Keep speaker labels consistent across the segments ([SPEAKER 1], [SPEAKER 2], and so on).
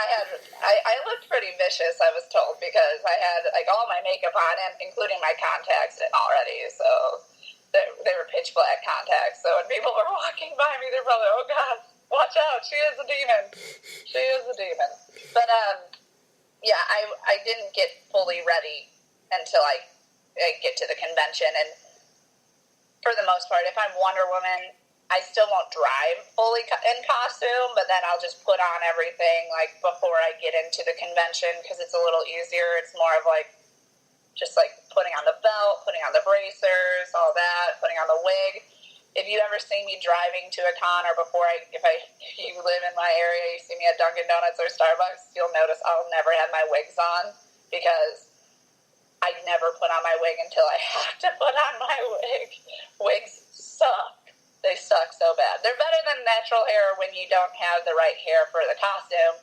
[SPEAKER 1] I looked pretty vicious, I was told, because I had like all my makeup on, and including my contacts in already. So they were pitch black contacts. So when people were walking by me, they're probably, oh God, watch out, she is a demon. She is a demon. But yeah, I didn't get fully ready until I get to the convention. And for the most part, if I'm Wonder Woman, I still won't drive fully in costume, but then I'll just put on everything like before I get into the convention because it's a little easier. It's more of like just like putting on the belt, putting on the bracers, all that, putting on the wig. If you ever see me driving to a con, or if you live in my area, you see me at Dunkin' Donuts or Starbucks, you'll notice I'll never have my wigs on because I never put on my wig until I have to put on my wig. Wigs suck. They suck so bad. They're better than natural hair when you don't have the right hair for the costume,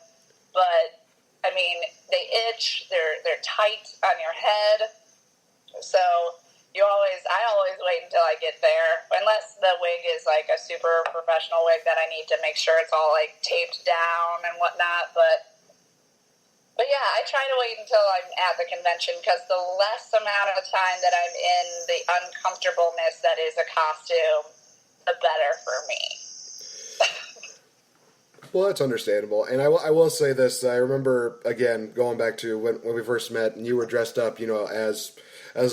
[SPEAKER 1] but I mean, they itch. They're tight on your head, so I always wait until I get there, unless the wig is like a super professional wig that I need to make sure it's all like taped down and whatnot. But yeah, I try to wait until I'm at the convention because the less amount of time that I'm in the uncomfortableness that is a costume, the better for me.
[SPEAKER 2] Well, that's understandable. And I will say this. I remember, again, going back to when we first met and you were dressed up, as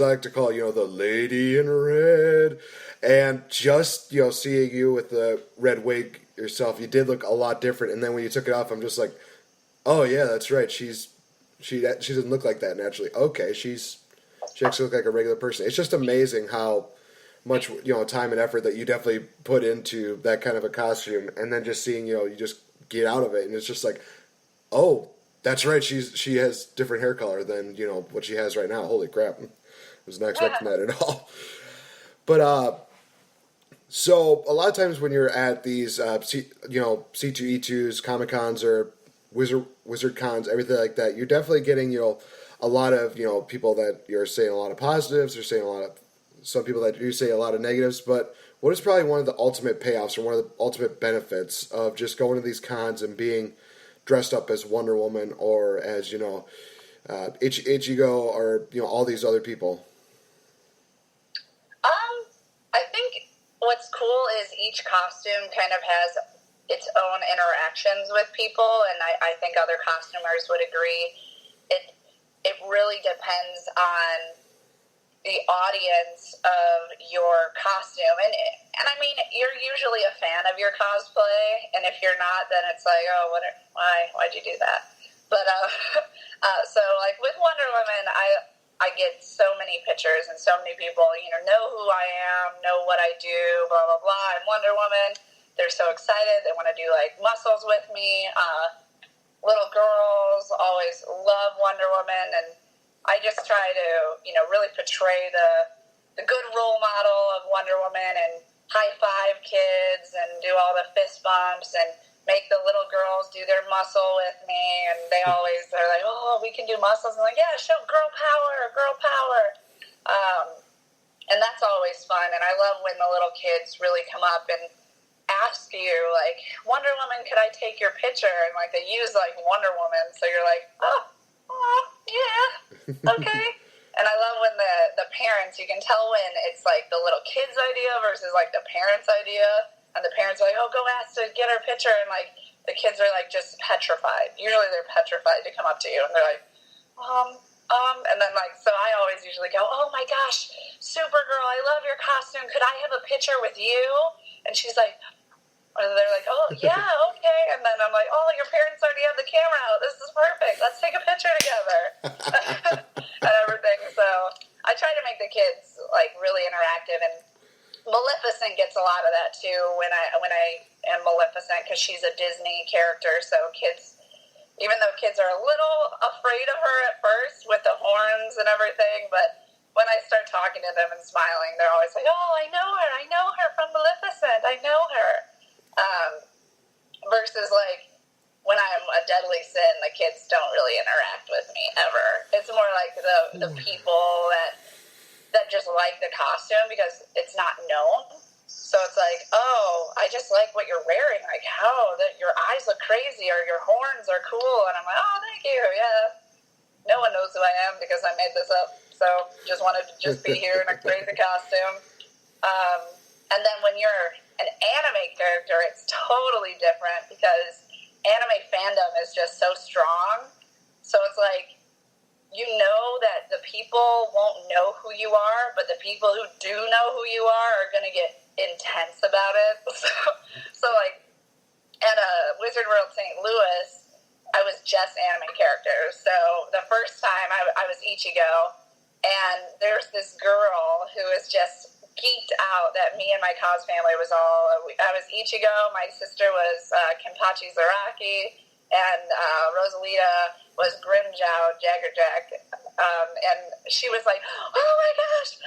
[SPEAKER 2] I like to call, the lady in red. And just, seeing you with the red wig yourself, you did look a lot different. And then when you took it off, I'm just like, oh, yeah, that's right. She doesn't look like that naturally. Okay, she actually looks like a regular person. It's just amazing how much time and effort that you definitely put into that kind of a costume, and then just seeing you just get out of it, and it's just like, oh, that's right, she has different hair color than what she has right now. Holy crap, I was not expecting that at all. But so a lot of times when you're at these C2E2s, Comic Cons, or Wizard Cons, everything like that, you're definitely getting a lot of people that you're saying a lot of positives, they're saying some people that do say a lot of negatives, but what is probably one of the ultimate payoffs or one of the ultimate benefits of just going to these cons and being dressed up as Wonder Woman or as, Ichigo or, all these other people?
[SPEAKER 1] I think what's cool is each costume kind of has its own interactions with people, and I think other costumers would agree. It really depends on the audience of your costume. And I mean, you're usually a fan of your cosplay, and if you're not, then it's like, oh, why'd you do that? But, so like with Wonder Woman, I get so many pictures and so many people, know who I am, know what I do, blah, blah, blah. I'm Wonder Woman. They're so excited. They want to do like muscles with me. Little girls always love Wonder Woman, and I just try to, really portray the good role model of Wonder Woman and high five kids and do all the fist bumps and make the little girls do their muscle with me. And they always are like, oh, we can do muscles. I'm like, yeah, show girl power, girl power. And that's always fun. And I love when the little kids really come up and ask you, like, Wonder Woman, could I take your picture? And like they use like Wonder Woman. So you're like, oh yeah, okay. And I love when the parents, you can tell when it's like the little kid's idea versus like the parents' idea. And the parents are like, oh, go ask to get her picture. And like the kids are like just petrified. Usually they're petrified to come up to you. And they're like, and then like, so I always usually go, oh my gosh, Supergirl, I love your costume. Could I have a picture with you? And she's like, or they're like, oh, yeah, okay. And then I'm like, oh, your parents already have the camera out. This is perfect. Let's take a picture together. And everything. So I try to make the kids, like, really interactive. And Maleficent gets a lot of that, too, when I am Maleficent, because she's a Disney character. So kids, even though kids are a little afraid of her at first with the horns and everything, but when I start talking to them and smiling, they're always like, oh, I know her from Maleficent. I know her. Versus like when I'm a deadly sin, the kids don't really interact with me ever. It's more like the people that just like the costume because it's not known. So So it's like, oh, I just like what you're wearing. Like, how that your eyes look crazy or your horns are cool. And I'm like, oh, thank you. Yeah. No one knows who I am because I made this up. So just wanted to just be here in a crazy costume. And then when you're an anime character, it's totally different because anime fandom is just so strong. So it's like, you know that the people won't know who you are, but the people who do know who you are going to get intense about it. So like, at Wizard World St. Louis, I was just anime characters. So the first time I was Ichigo, and there's this girl who is just geeked out that me and my cos family was all, I was Ichigo, my sister was Kenpachi Zaraki, and Rosalita was Grimjow Jaggerjack. And she was like, oh my gosh,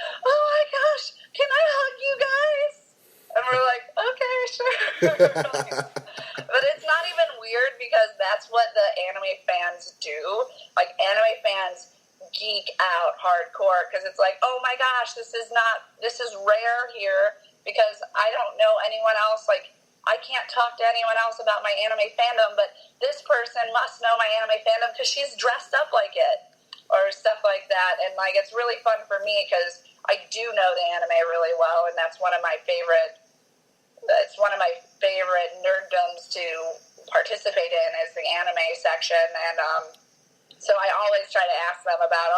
[SPEAKER 1] can I hug you guys? And we're like, okay, sure. But it's not even weird because that's what the anime fans do. Like, anime fans geek out hardcore because it's like, oh my gosh, this is rare here because I don't know anyone else. Like, I can't talk to anyone else about my anime fandom, but this person must know my anime fandom because she's dressed up like it or stuff like that. And like, it's really fun for me because I do know the anime really well, and that's one of my favorite nerddoms to participate in is the anime section. And so I always try to ask them about,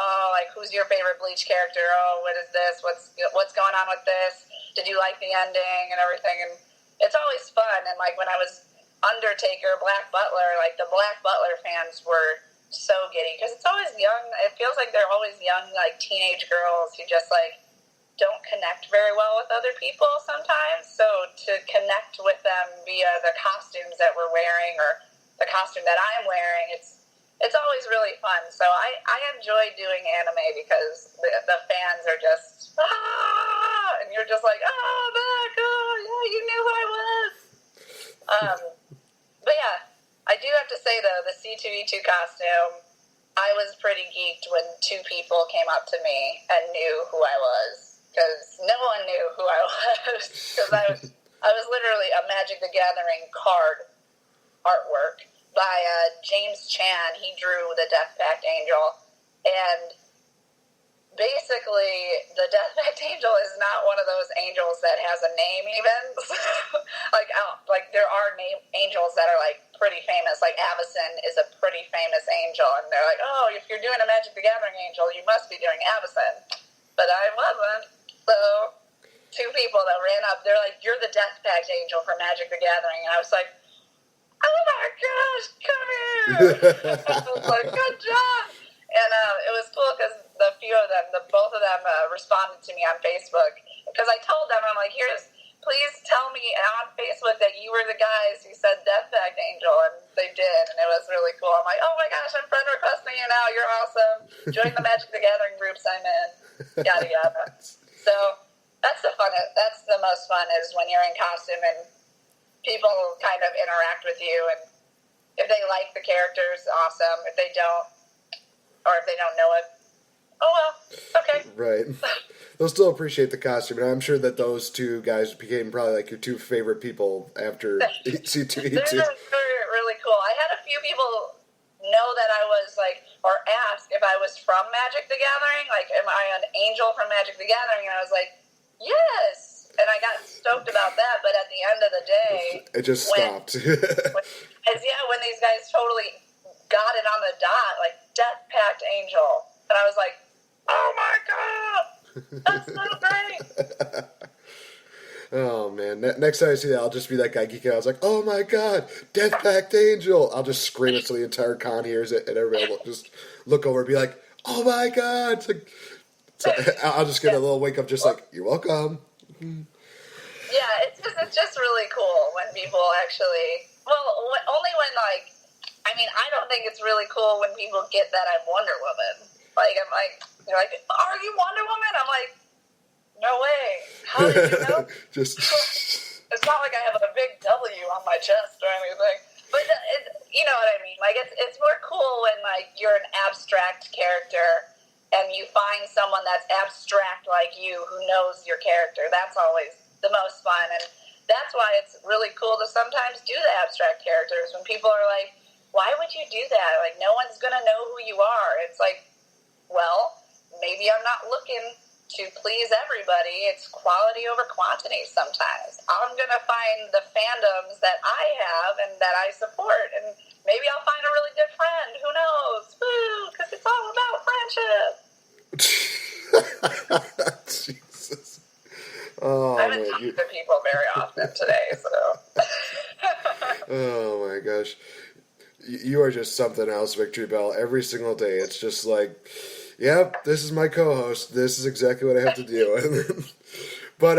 [SPEAKER 1] who's your favorite Bleach character? Oh, what is this? What's going on with this? Did you like the ending and everything? And it's always fun. And like when I was Undertaker, Black Butler, like the Black Butler fans were so giddy because it's always young. It feels like they're always young, like teenage girls who just like don't connect very well with other people sometimes. So to connect with them via the costumes that we're wearing or the costume that I'm wearing, it's always really fun. So I enjoy doing anime because the fans are just, and you're just like, back, yeah, you knew who I was. But yeah, I do have to say though, the C2E2 costume, I was pretty geeked when two people came up to me and knew who I was. Because no one knew who I was. Because I was literally a Magic the Gathering card artwork by James Chan. He drew the Death Pact Angel. And basically, the Death Pact Angel is not one of those angels that has a name even. like there are angels that are like pretty famous. Like Avacyn is a pretty famous angel. And they're like, oh, if you're doing a Magic the Gathering angel, you must be doing Avacyn. But I wasn't. So, two people that ran up, they're like, you're the Death Pact Angel for Magic the Gathering. And I was like, oh my gosh, come here. I was like, good job. And it was cool because both of them responded to me on Facebook. Because I told them, I'm like, please tell me on Facebook that you were the guys who said Death Pact Angel. And they did, and it was really cool. I'm like, oh my gosh, I'm friend requesting you now. You're awesome. Join the Magic the Gathering groups I'm in. Yada, yada. So that's the most fun is when you're in costume and people kind of interact with you, and if they like the characters, awesome. If they don't, or if they don't know it, oh well, okay.
[SPEAKER 2] Right. They'll still appreciate the costume, and I'm sure that those two guys became probably like your two favorite people after C2E2.
[SPEAKER 1] They're really cool. I had a few people know that I was like, or ask if I was from Magic the Gathering, like, am I an angel from Magic the Gathering? And I was like, yes! And I got stoked about that, but at the end of the day...
[SPEAKER 2] It just stopped.
[SPEAKER 1] when these guys totally got it on the dot, like, Death Pact Angel. And I was like, oh my god! That's so great!
[SPEAKER 2] Oh man! Next time I see that, I'll just be that guy geeking out. I was like, "Oh my god, Death Pact Angel!" I'll just scream it so the entire con hears it, and everybody will just look over and be like, "Oh my god!" I'll just get a little wake up, just like, "You're welcome."
[SPEAKER 1] Yeah, it's just really cool when people actually. Well, only when like, I mean, I don't think it's really cool when people get that I'm Wonder Woman. Like, I'm like, they're like, "Are you Wonder Woman?" I'm like, no way. How did you know? It's not like I have a big W on my chest or anything. But you know what I mean. Like, it's more cool when, like, you're an abstract character and you find someone that's abstract like you who knows your character. That's always the most fun. And that's why it's really cool to sometimes do the abstract characters when people are like, why would you do that? Like, no one's going to know who you are. It's like, well, maybe I'm not looking to please everybody. It's quality over quantity sometimes. I'm going to find the fandoms that I have and that I support, and maybe I'll find a really good friend. Who knows? Woo! Because it's all about friendship.
[SPEAKER 2] Jesus. Oh,
[SPEAKER 1] I haven't talked to people very often today, so.
[SPEAKER 2] Oh, my gosh. You are just something else, Victory Bell. Every single day, it's just like, yep, this is my co-host. This is exactly what I have to do. But,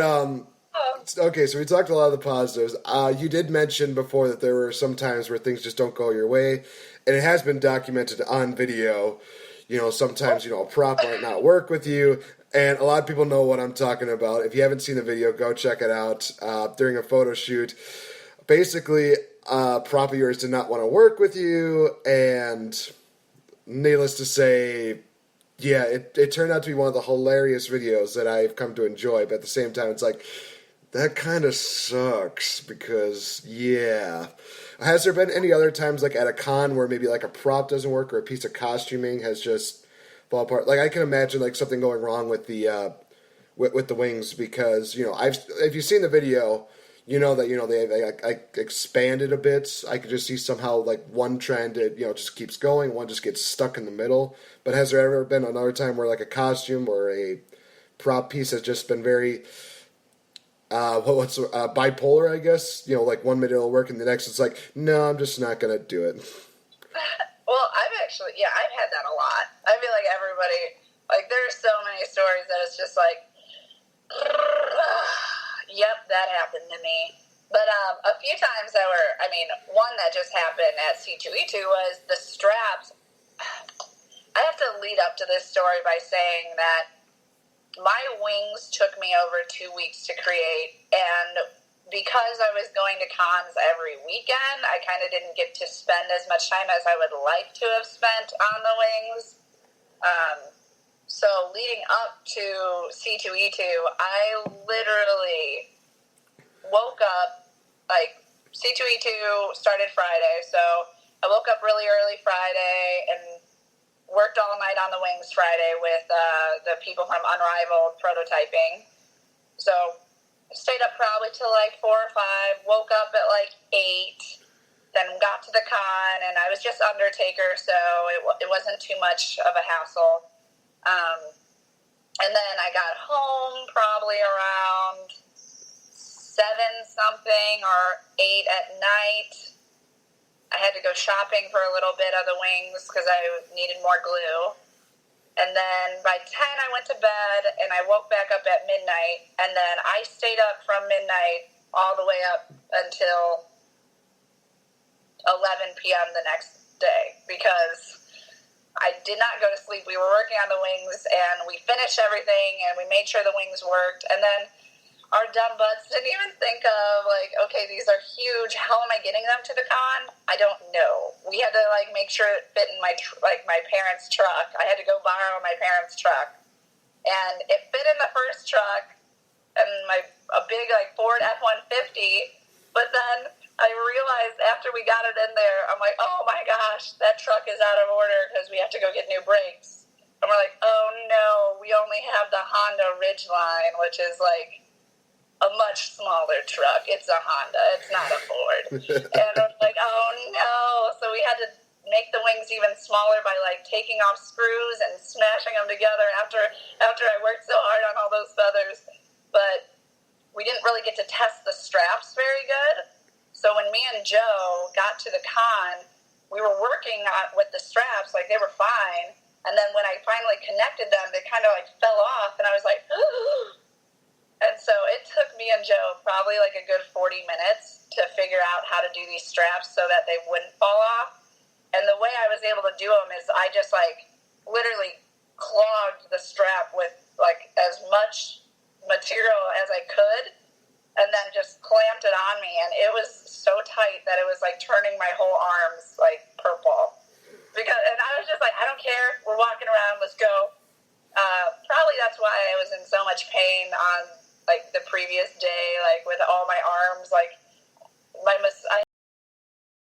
[SPEAKER 2] okay, so we talked a lot of the positives. You did mention before that there were some times where things just don't go your way, and it has been documented on video. You know, sometimes, a prop might not work with you, and a lot of people know what I'm talking about. If you haven't seen the video, go check it out. During a photo shoot, basically, prop of yours did not want to work with you, and needless to say, yeah, it turned out to be one of the hilarious videos that I've come to enjoy, but at the same time, it's like, that kind of sucks, because, yeah. Has there been any other times, like, at a con where maybe, like, a prop doesn't work or a piece of costuming has just fall apart? Like, I can imagine, like, something going wrong with the with the wings, because, if you've seen the video, you know that, they expanded a bit. I could just see somehow, like, one trend, it, just keeps going, one just gets stuck in the middle. But has there ever been another time where, like, a costume or a prop piece has just been very, bipolar, I guess? Like, 1 minute it'll work and the next it's like, no, I'm just not going to do it.
[SPEAKER 1] Well, I've had that a lot. I feel like everybody, like, there's so many stories that it's just like, yep, that happened to me. But a few times one that just happened at C2E2 was the straps. I have to lead up to this story by saying that my wings took me over 2 weeks to create, and because I was going to cons every weekend, I kind of didn't get to spend as much time as I would like to have spent on the wings. So leading up to C2E2, I literally woke up, like, C2E2 started Friday, so I woke up really early Friday and worked all night on the wings Friday with the people from Unrivaled Prototyping. So I stayed up probably till like 4 or 5, woke up at like 8, then got to the con, and I was just Undertaker, so it wasn't too much of a hassle. And then I got home probably around 7-something or 8 at night. I had to go shopping for a little bit of the wings because I needed more glue. And then by 10, I went to bed, and I woke back up at midnight. And then I stayed up from midnight all the way up until 11 p.m. the next day because I did not go to sleep. We were working on the wings, and we finished everything, and we made sure the wings worked. And then our dumb butts didn't even think of, like, okay, these are huge. How am I getting them to the con? I don't know. We had to, like, make sure it fit in my parents' truck. I had to go borrow my parents' truck. And it fit in the first truck and a big, like, Ford F-150. But then I realized after we got it in there, I'm like, oh, my gosh, that truck is out of order because we have to go get new brakes. And we're like, oh, no, we only have the Honda Ridgeline, which is, like, a much smaller truck. It's a Honda. It's not a Ford. And I was like, oh, no. So we had to make the wings even smaller by, like, taking off screws and smashing them together after I worked so hard on all those feathers. But we didn't really get to test the straps very good. So when me and Joe got to the con, we were working with the straps. Like, they were fine. And then when I finally connected them, they kind of, like, fell off. And I was like, ooh. And so it took me and Joe probably like a good 40 minutes to figure out how to do these straps so that they wouldn't fall off. And the way I was able to do them is I just, like, literally clogged the strap with, like, as much material as I could and then just clamped it on me. And it was so tight that it was, like, turning my whole arms, like,